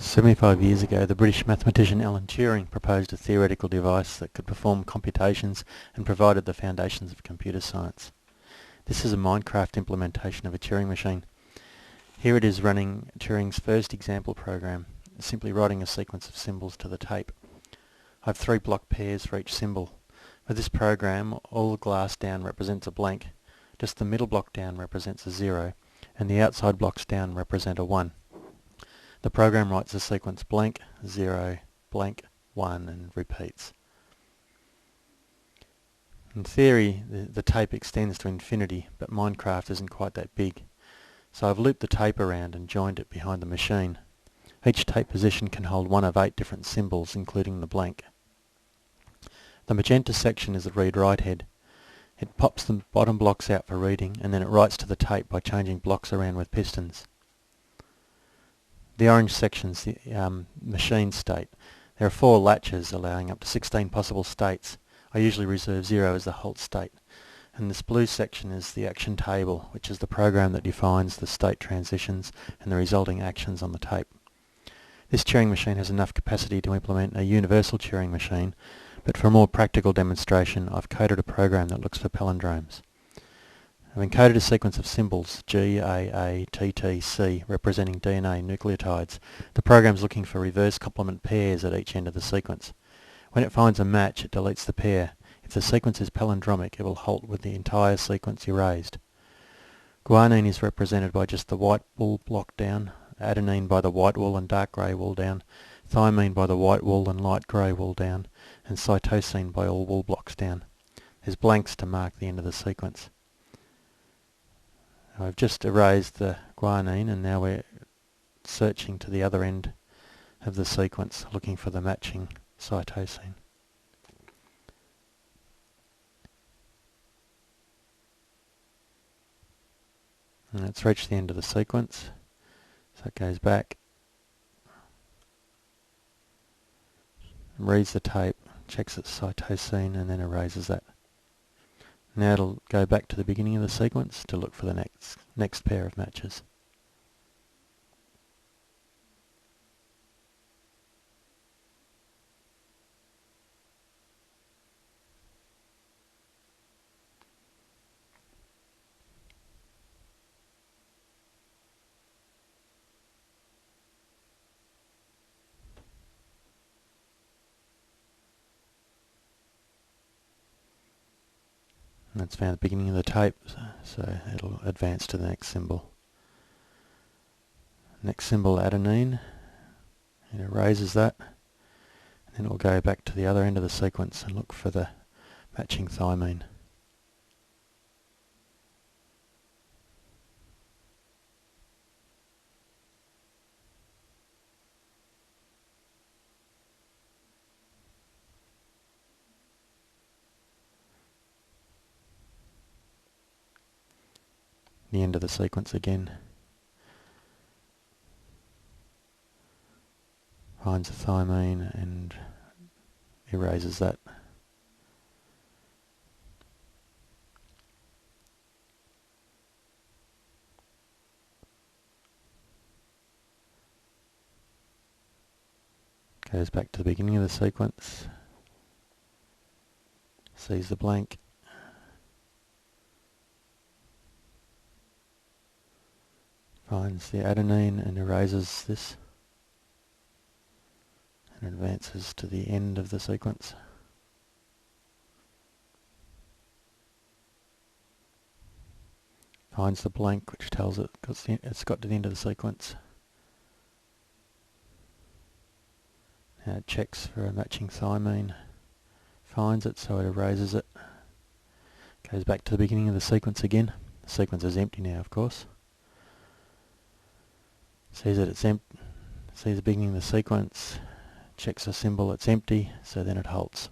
75 years ago, the British mathematician Alan Turing proposed a theoretical device that could perform computations and provided the foundations of computer science. This is a Minecraft implementation of a Turing machine. Here it is running Turing's first example program, simply writing a sequence of symbols to the tape. I have 3 block pairs for each symbol. For this program, all the glass down represents a blank, just the middle block down represents a 0, and the outside blocks down represent a 1. The program writes the sequence blank, 0, blank, 1 and repeats. In theory, the tape extends to infinity, but Minecraft isn't quite that big. So I've looped the tape around and joined it behind the machine. Each tape position can hold one of 8 different symbols, including the blank. The magenta section is the read-write head. It pops the bottom blocks out for reading, and then it writes to the tape by changing blocks around with pistons. The orange section's the machine state. There are 4 latches allowing up to 16 possible states. I usually reserve 0 as the halt state. And this blue section is the action table, which is the program that defines the state transitions and the resulting actions on the tape. This Turing machine has enough capacity to implement a universal Turing machine, but for a more practical demonstration I've coded a program that looks for palindromes. I've encoded a sequence of symbols G, A, A, T, T, C representing DNA nucleotides. The program's looking for reverse complement pairs at each end of the sequence. When it finds a match, it deletes the pair. If the sequence is palindromic, it will halt with the entire sequence erased. Guanine is represented by just the white wool block down, adenine by the white wool and dark grey wool down, thymine by the white wool and light grey wool down, and cytosine by all wool blocks down. There's blanks to mark the end of the sequence. I've just erased the guanine and now we're searching to the other end of the sequence looking for the matching cytosine. And it's reached the end of the sequence, so it goes back, reads the tape, checks its cytosine and then erases that. Now it'll go back to the beginning of the sequence to look for the next pair of matches. And it's found the beginning of the tape, so it'll advance to the next symbol. Next symbol, adenine. It erases that, and then it will go back to the other end of the sequence and look for the matching thymine. The end of the sequence again. Finds the thymine and erases that. Goes back to the beginning of the sequence. Sees the blank. Finds the adenine and erases this and advances to the end of the sequence. Finds the blank, which tells it it's got to the end of the sequence. Now it checks for a matching thymine, finds it, so it erases it. Goes back to the beginning of the sequence again. The sequence is empty now, of course. Sees that it's empty, sees the beginning of the sequence, checks the symbol, it's empty, so then it halts.